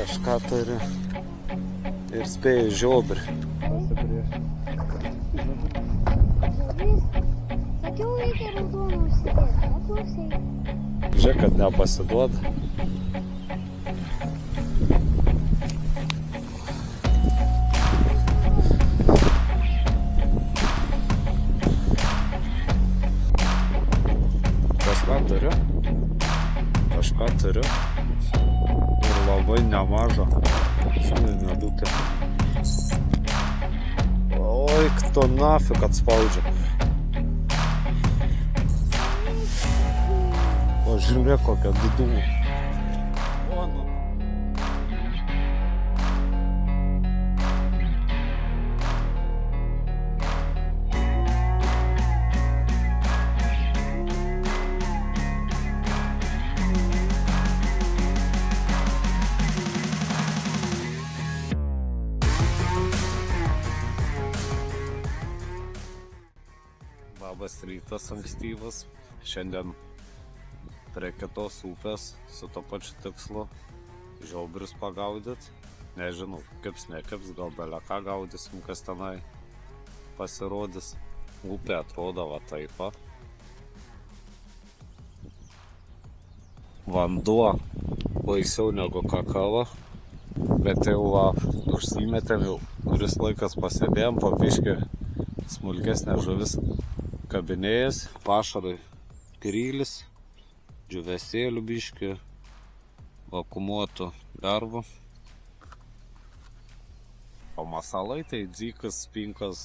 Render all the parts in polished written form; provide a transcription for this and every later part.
kažką turi ir spėjo žiobrį. Sakiau, reikia raudoną užsidėti, neklausai. Žiūrėk, kad nepasiduoda. Kažką turiu. Ir labai nemažą sūninę dutę. Oi, kto nafik atspaudžia. O žiūrėk, kokia didumą. Labas rytas ankstyvas. Šiandien prie kitos upės su to pačiu tikslu žiobrius pagaudyti. Nežinau, kips nekips, gal beleką gaudysim, kas tenai pasirodys. Upė atrodo va taip. Vanduo baisiau negu kakava, bet jau va, užsimetėm, jau kuris laikas pasėdėjom, papiškį smulkesnė žuvis kabinėjas, pašarai krylis, džiuvesėlių biškį, vakuumuotų lervų. O masalai tai dzykas, pinkas,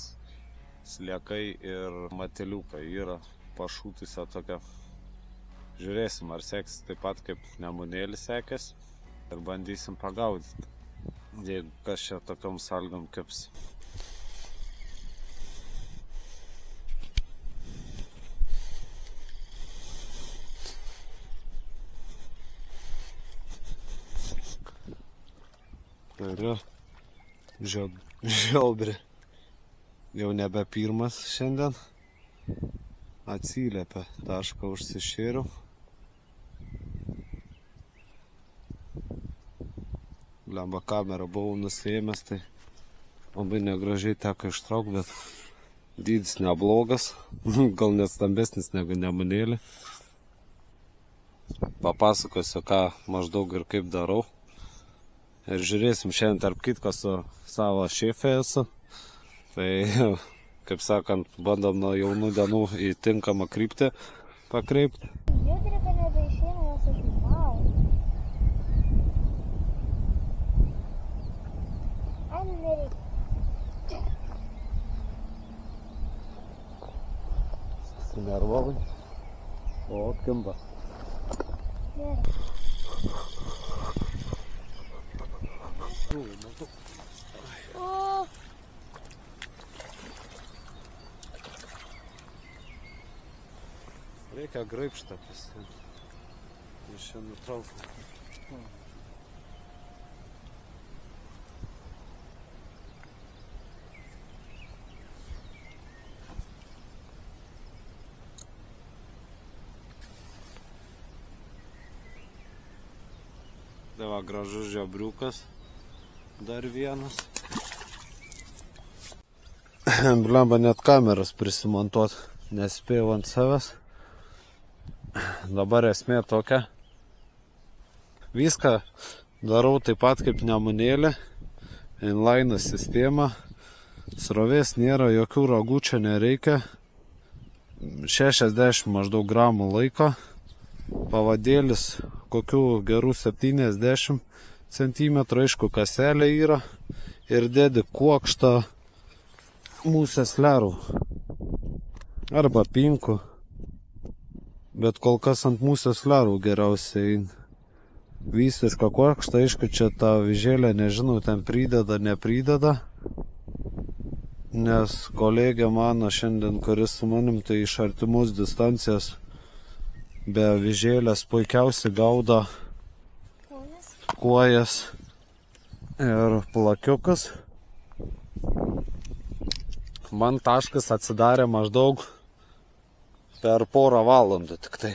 sliekai ir mateliukai yra pašūtusia tokia. Žiūrėsim, ar seksis taip pat kaip nemunėlis sekės ir bandysim pagaudyti, jeigu kas čia tokiom sąlygom kips. Turiu žiobrį. Jau nebe pirmas šiandien. Atsiliepia, tašką užsišėriau. Lemba kamerą buvau nusiėmęs, tai labai negražiai teko ištraukti, bet dydis neblogas. Gal net stambesnis negu nemunėlį. Papasakosiu, ką maždaug ir kaip darau. Ir žiūrėsim šiandien tarp kitko su savo šefė esu. Tai, kaip sakant, bandom nuo jaunų dienų į tinkamą kryptį pakreipti. Judri, kad nebeišeina, nes aš žinau. Ai, nereikia. Susinervavai. O, kimba. Gerai. O! Reikia graibštą pasiimti. Aš čia nutraukiu. Tai va, gražus žiobriukas. Dar vienas. Blemba, net kameras prisimontuot nespėjau ant savęs. Dabar esmė tokia. Viską darau taip pat kaip nemunėlį. Inline sistema. Srovės nėra, jokių ragų čia nereikia. 60 maždaug gramų laiko. Pavadėlis kokių gerų 70 centimetrų, aišku, kaselė yra. Ir dedi kuokštą musės lervų. Arba pinkų. Bet kol kas ant musės lervų geriausiai visišką kuokštą. Aišku, čia tą vyžėlę, nežinau, ten prideda, neprideda. Nes kolegė mano šiandien, kuris su manim, tai iš artimos distancijos be vyžėlės puikiausiai gaudo kuojas ir plakiukas. Man taškas atsidarė maždaug per porą valandų tik tai.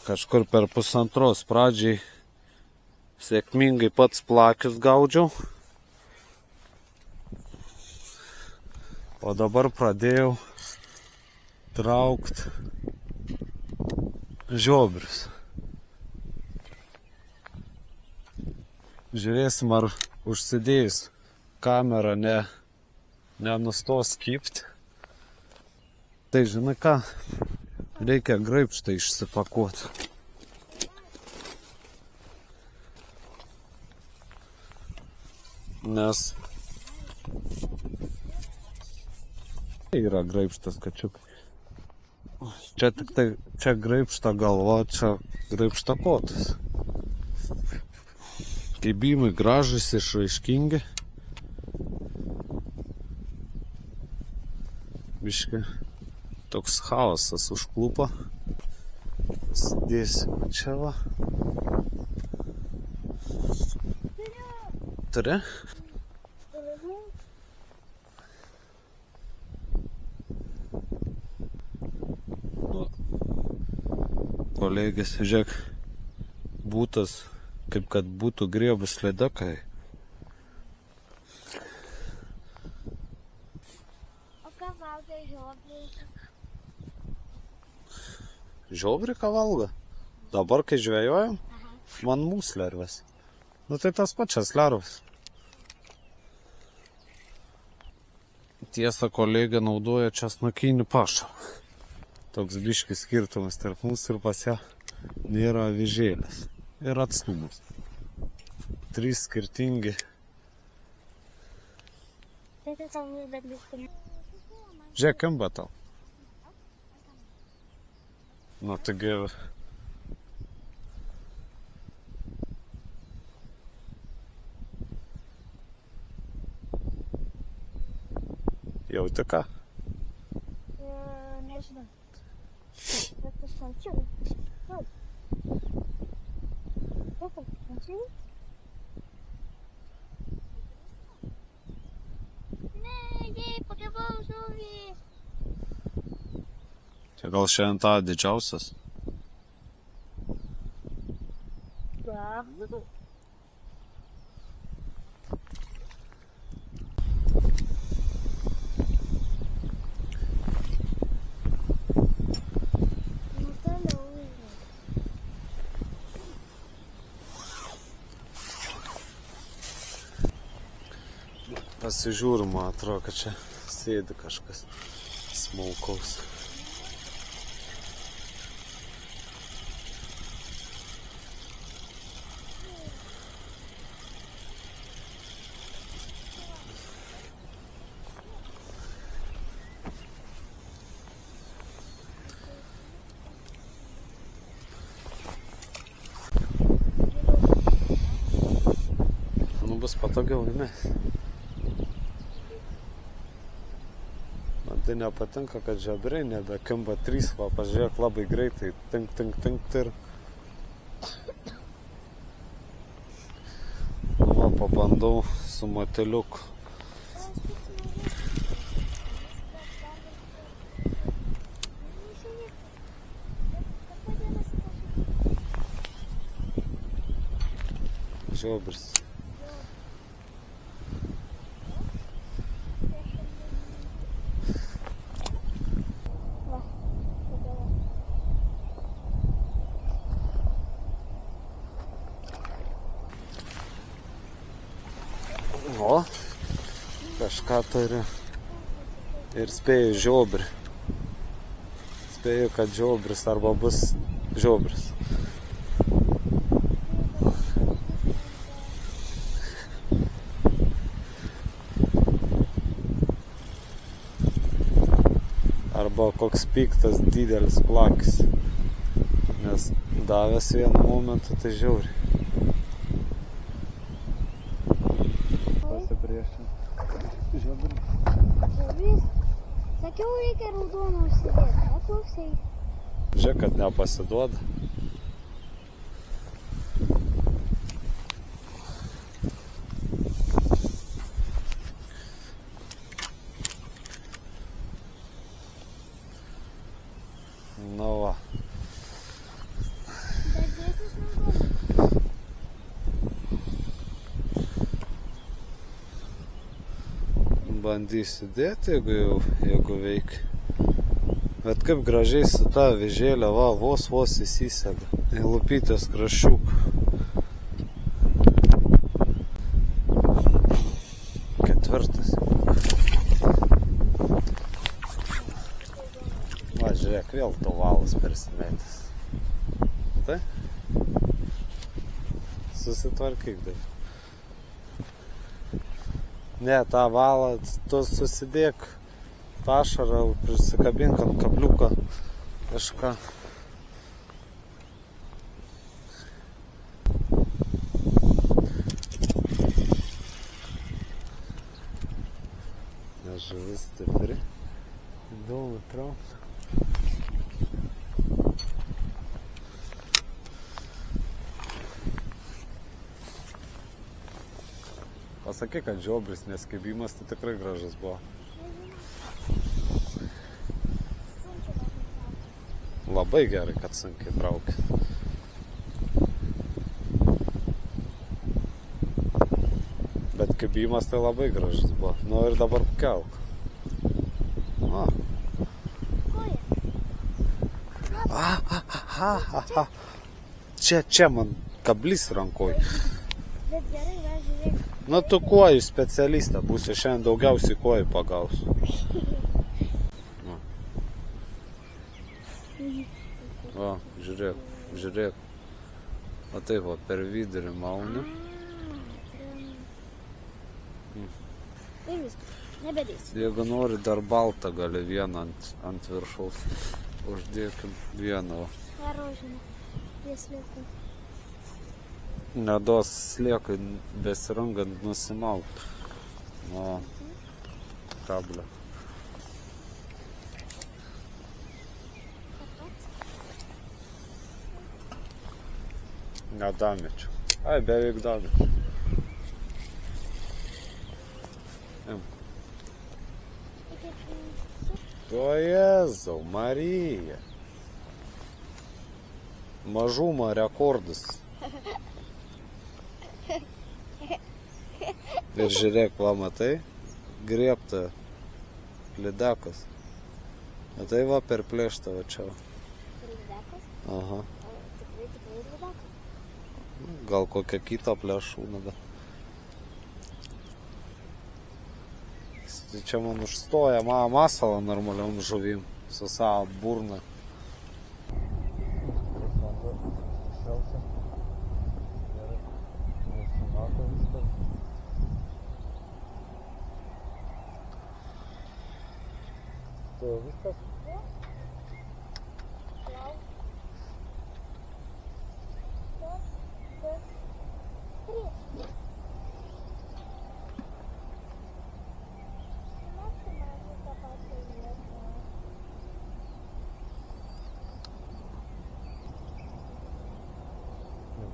Kažkur per pusantros pradžiai Sėkmingai pats plakius gaudžiau. O dabar pradėjau traukt žiobrius. Žiūrėsim, ar užsidėjus kamerą nenustos kypt. Tai žinai ką, reikia graibštą išsipakuoti. Nes yra graibštas kačiukai. Čia tik tai, čia graibšta galva, čia graibšta kotas. Kaibymai gražus, išraiškingi. Biški toks chaosas užklupo. Sėdėsiu čia va. Turi? Kolegės, žiūrėk, būtas, kaip kad būtų griebus ledakai. O ką valgo žiobriai? Žiobrį ką valgo? Dabar, kai žvejojam, man mūs lervės. Nu tai tas pačias lervas. Tiesa, kolegė naudoja česnakinį pašarą. Toks biškis skirtumas tarp mūsų ir pas ją nėra avižėlės. Ir atstumas. 3 skirtingi. Žiūrėk, kimba tau. Nu, taigi... Jauti ką? Nežinau. Bet aš ančiau. Ne, pagavau žuvį. Čia gal šiandien tą didžiausias? Pasižiūriu, man atrodo, kad čia sėdi kažkas smulkaus. Nu, bus patogiau įmest. Tai nepatinka, kad žiobriai nebekimba 3, va, pažiūrėk, labai greitai tink ir... Va, pabandau su mateliuku. Žiobris. O, kažką turi ir spėju žiobrį. Spėju, kad žiobris arba bus žiobris. Arba koks piktas didelis plakis. Nes davęs vienu momentu, tai žiauriai. Žiobrys. Sakiau, reikia raudoną užsidėti. Neklausai. Žiūrėk, kad nepasiduoda. Nu va. Bet dėsis naudoja. Bandysiu dėti, jeigu veikia. Bet kaip gražiai su ta vežėlė, va, vos įsisega. Į lupytės kraščiuką. Ketvirtas. Va, žiūrėk, vėl to valas persimetęs. Tai? Susitvarkyk dar. Ne, tą valą, tu susidėk pašarą, prisikabink ant kabliuką kažką. Žuvis stipri. Įdomu traukti. Pasakyk, kad žiobris neskibimas, tai tikrai gražus buvo. Labai gerai, kad sunkiai traukia. Bet kibimas tai labai gražus buvo. Nu ir dabar kelk. Čia man kablys rankoj. Bet gerai, va, žiūrėk. Nu tu kojų specialistė būsi, šiandien daugiausiai kojų pagausiu. Va, žiūrėk. O taip va, per vidurį mauni. Ir viskas, nebedės. Jeigu nori dar baltą gali vieną ant viršaus. Uždėkim vieną. Rožinė, jie slėpia. Neduos sliekai besirangant nusimaut. O, kablio. Nedamečiau. Ai, beveik damečiau. O Jėzau, Marija. Mažumo rekordas. Ir žiūrėk, va, matai, griebta lydekas. Matai, va, per plėštą va čia. Lydekas? Aha. Tikrai lydekas? Gal kokią kitą plėšūną, bet. Čia man užstoja masalą normaliom žuvim su savo burna. Tai viskas?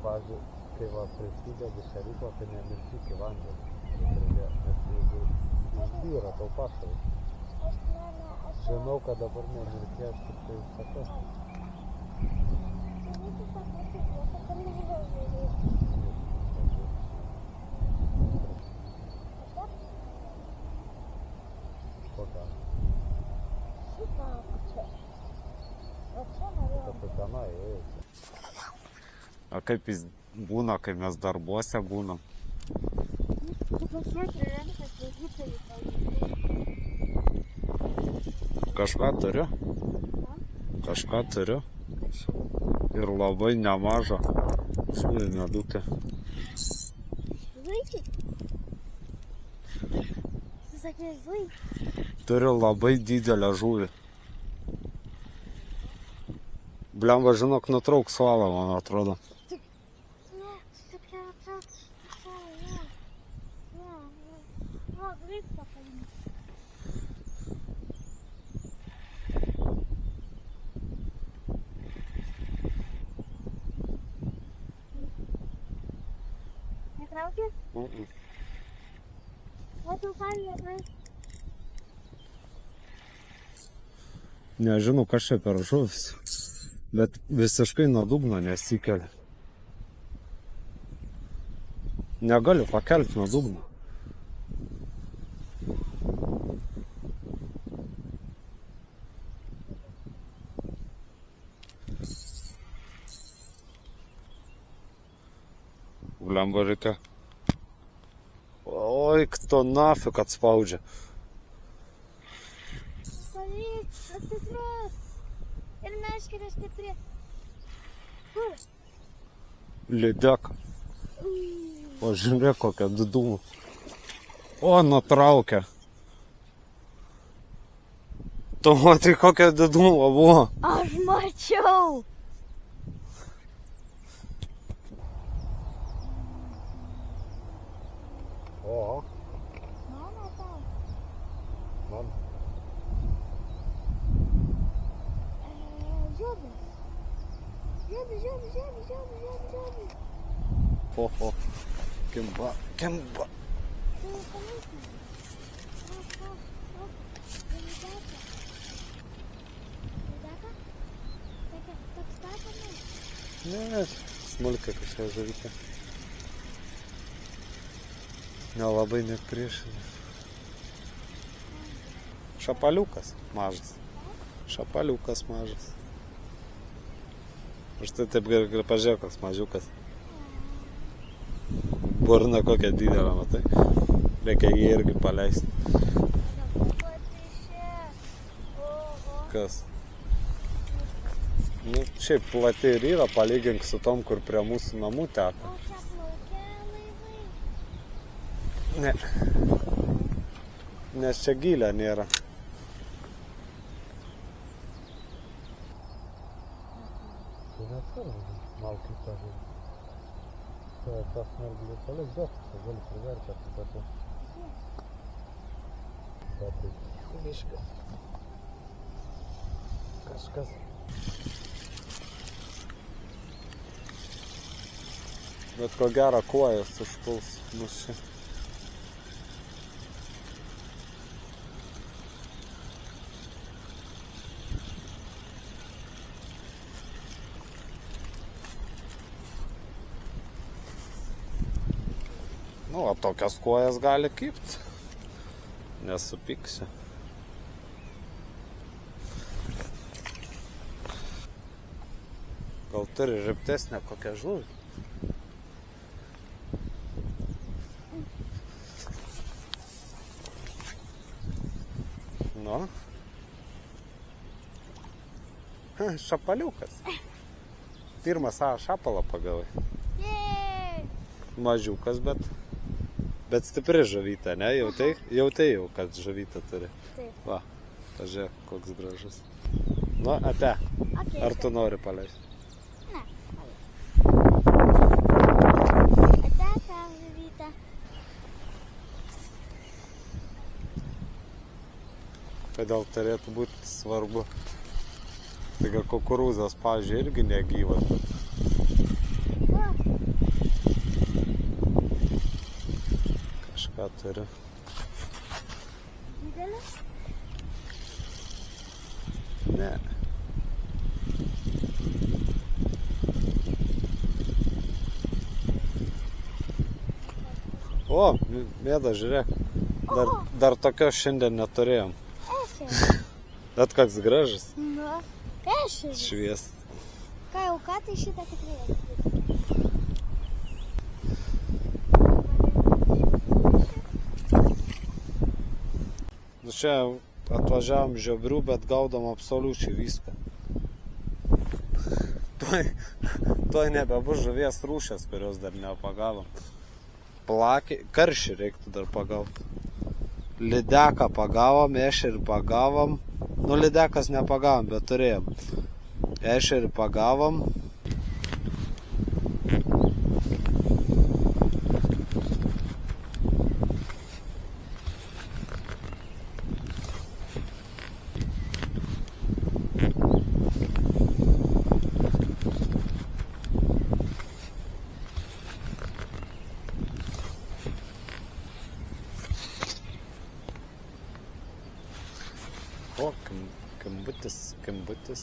Pavyzdžiui, kai va prisidedi šeriko, tai nemirkyk į vandenį. Nes jeigu išbyra tau pašalai. Žinau, kad dabar nemirkės, tik tai sakau. Kokią? Kad tenai ėjai. O kaip jis būna, kai mes darbuose būnam? Kažką turiu? Kažką turiu? Ir labai nemažą žuvį medukę. Zuikį? Tu sakė zuikį? Turiu labai didelę žuvį. Blemba, žinok, nutrauks valą, man atrodo. Netraukė? O tu paliekai? Nežinau, kas čia per žuvis, bet visiškai nuo dugno nesikelia. Negaliu pakelti nuo dugno. Blemba reikia. Oi, kto nafik atspaudžia. Pavyk, stiprus. Ir meškerė stipri. Kur? Lydeka. O žiūrėk, kokia didumų. O, nutraukė. Tu matai, kokia didumą buvo. Aš mačiau. O, Mano tau. man. Žiobis. Žiobis. O. Kimba. Tai palaikė. Lydeka? Toks tapamas? Ne, smulkia kažkokia žuvytė. Nelabai net priešinė. Šapaliukas mažas. Šapaliukas mažas. Štai taip gerai pažiūrėk, koks mažiukas. Burna kokia didelė, matai? Reikia jį irgi paleisti. Kas? Nu, šiaip plati ir yra, palygink su tom, kur prie mūsų namų teka. O čia plaukia laivai. Ne. Nes čia gylio nėra. Tai nesvarbu, malkai tą žuvį. Tai tas mergulė palik duot, tai gali priverti apie tą. Tai taip, biškas. Kažkas. Bet ko gero kojas užpuls mus čia. Nu, o tokias kojas gali kipt. Nesupyksiu. Gal turi rimtesnę kokią žuvį? Nu. Šapaliukas. Pirmą savo šapalą pagavai. Jej! Mažiukas, bet stipri žuvytė, ne? Jautai jau, kad žuvytę turi. Taip. Va, pažiūrėk, koks gražus. Nu, ate. Okay, Ar tu nori paleisti? Ne, Ateka, žuvytė. Kodėl turėtų būti svarbu? Taigi kukurūzas, pavyzdžiui, irgi negyvas. Va, Kažką turi. didelis. Ne. O, mėda, žiūrėk. Dar tokios šiandien neturėjom. Ešeris. Bet koks gražus. Nu, ešeris. Švies. Ką jau ką, tai šitą tikrai. Nu čia atvažiavom žiobrių, bet gaudom absoliučiai viską. Tuoj nebebus žuvies rūšės, kurios dar nepagavom. Plakį, karšį reiktų dar pagauti. Lydeką pagavom, ešerį pagavom. Nu, lydekas nepagavom, bet turėjom. Ešerį pagavom. O, kambutis.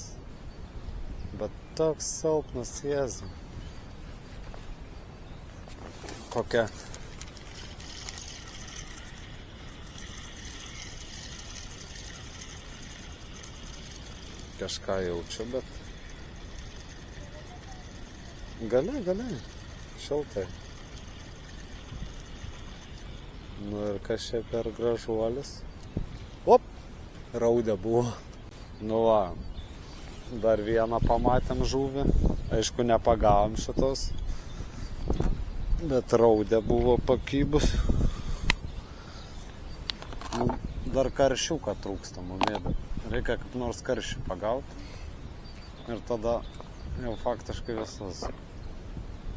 Bet toks silpnas, Jėzau. Kokia? Kažką jaučiu, bet... Gali. Šiltai. Nu ir kas čia per gražuolis. Op, raudė buvo. Nu va, dar vieną pamatėm žuvį. Aišku, nepagavom šitos. Bet raudė buvo pakybus. Nu, dar karšiuką trūksta mumėdė. Reikia kaip nors karšį pagauti. Ir tada jau faktiškai visas.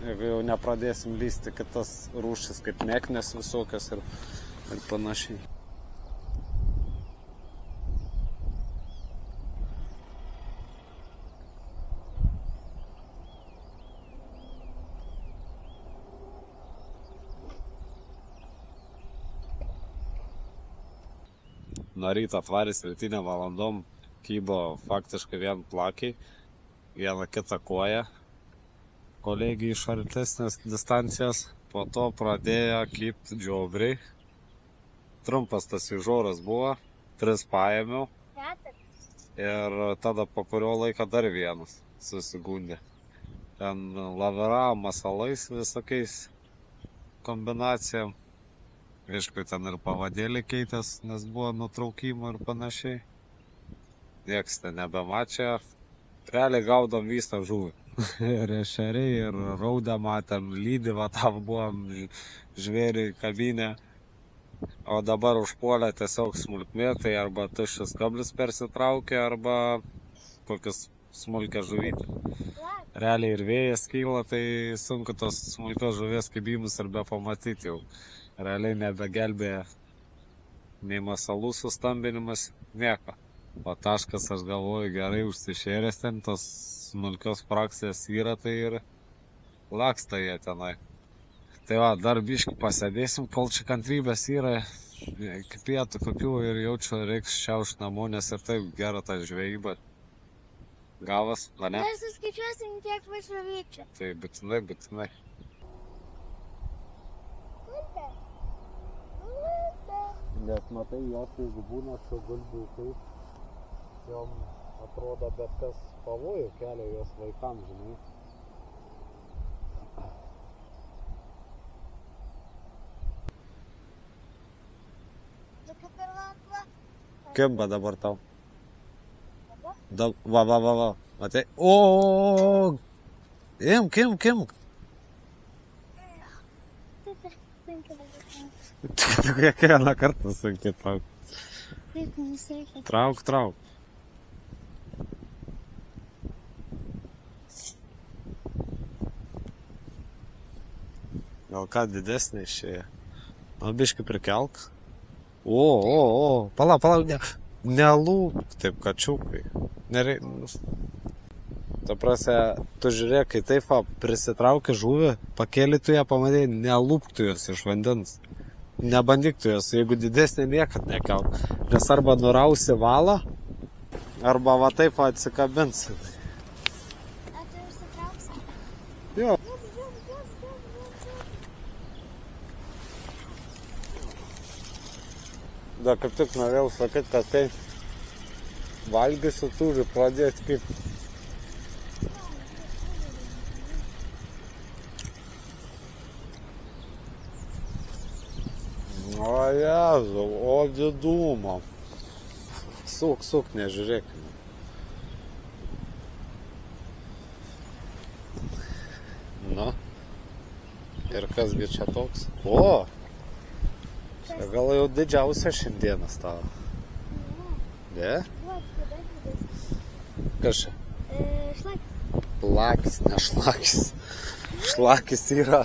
Jeigu jau nepradėsim lysti kitas rūšis kaip meknės visokios ir panašiai. Nuo ryto atvarys rytinę valandom kybo faktiškai vien plakiai, vieną kitą koją. Kolegijai iš artesnės distancijos, po to pradėjo kibti džiobriai. Trumpas tas įžoras buvo, 3 paėmiau ir tada po kurio laiko dar vienas susigundė. Ten laviravo masalais visokiais kombinacijom. Aišku, ten ir pavadėlį keitės, nes buvo nutraukimo ir panašiai. Nieks ten nebemačia. Realiai gaudom visą žuvį. Ir ešeriai, ir raudę matėm, lydį, va tam buvom žvėriai kabinę. O dabar užpuolė tiesiog smulkmėtai, arba tuščias kablis persitraukė, arba kokius smulkę žuvytę. Realiai ir vėjas kyla, tai sunku tos smulkios žuvies kibimus ir be pamatyti jau. Realiai nebegelbėja nei masalų sustambinimas, nieko. O taškas, aš galvoju, gerai užsišėręs ten, tos smulkios frakcijas yra, tai ir laksta jie tenai. Tai va, dar biškį pasėdėsim, kol čia kantrybės yra, iki pietų kokių ir jaučiu reiks šiaušt namo, nes ir taip gera ta žvejyba. Gavas, va ne? Mes suskaičiuosim, kiek žuvyčių. Tai būtinai. Bet matai, jos jeigu būna su gulbiukais, jom atrodo bet kas pavojų kelia jos vaikams, žinai. Kimba dabar tau. Va. Matai? O! Imk. Kiekvieną kartą sunkiai trauk. Taip, mums reikia. Trauk. Gal ką didesnė išėja. Biškį prikelk. O. Palauk, nelūp. Taip, kačiukai. Ta prasme, tu žiūrėk, kai taip prisitrauki žuvį, pakėli tu ją, pamatėjai, nelūp tu jos iš vandens. Nebandyk tu jos, jeigu didesnė niekad nekelk. Nes arba nurausi valą, arba va taip atsikabinsi. Ar tu užsitrauksi? Jo. Da, kaip tik norėjau sakyti, kad kai valgysiu, turi pradėti kaip... O Jezu, o didumo. Suk, nežiūrėkime. Nu. Ir kasgi čia toks? O! Čia gal jau didžiausia šiandienas tavo. Ne? Kas čia? Šlakis. Plakis, ne šlakis. Šlakis yra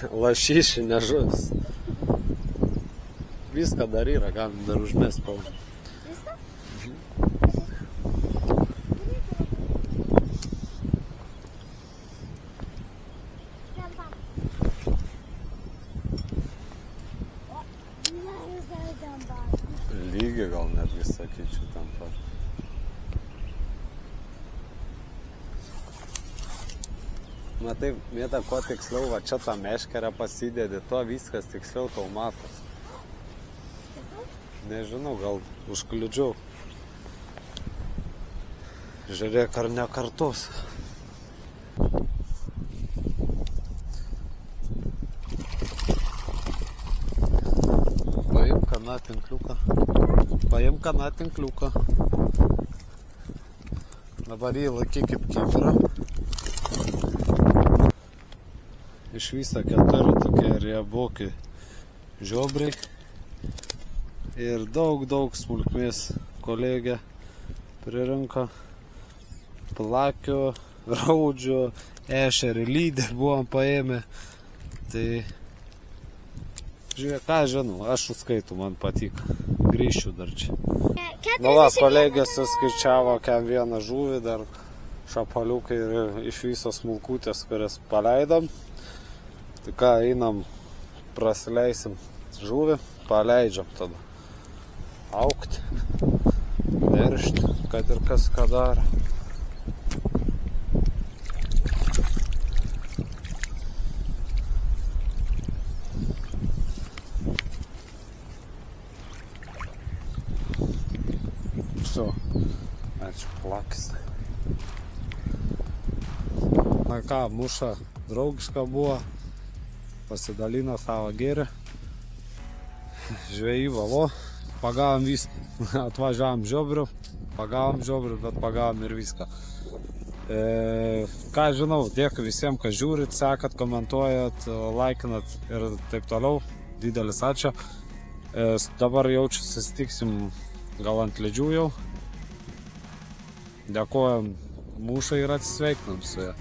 lašišinė žuvis. Viską dar yra, galim dar užmest paudą. Viską? Lygiai gal netgi sakyčiau tam pat. Matai, mėta, kuo tiksliau, va čia tą meškerę pasidėdi, tuo viskas tiksliau tau matos. Nežinau, gal užkliudžiau. Žiūrėk, ar nekartos. alkana tinkliuką. Dabar jį laikyk kaip kibirą. Iš viso 4 tokie riebuki žiobriai. Ir daug smulkmės kolegė pririnko. Plakio, raudžio, ešerį, lydę buvom paėmę. Tai žiūrėk, ką žinau, aš užskaitų, man patiko. Grįšiu dar čia. Nu va, kolegė suskaičiavo kiam vieną žuvį, dar šapaliukai ir iš viso smulkutės, kurias paleidom. Tai ką, einam, prasileisim žuvį, paleidžiam tada aukti, neršti, kad ir kas ką daro. Все, ačiū, plakis. Na ką, mūša draugiška buvo, pasidalino savo gėrį, žvejyba, pagavom viską, atvažiavom žiobrių, bet pagavom ir viską. Ką žinau, dėkui visiems, kas žiūrit, sekat, komentuojat, laikinat ir taip toliau, didelis ačiū. Dabar jaučiu, susitiksim gal ant ledžių jau. Dėkojam mūšai ir atsisveikinam su ja.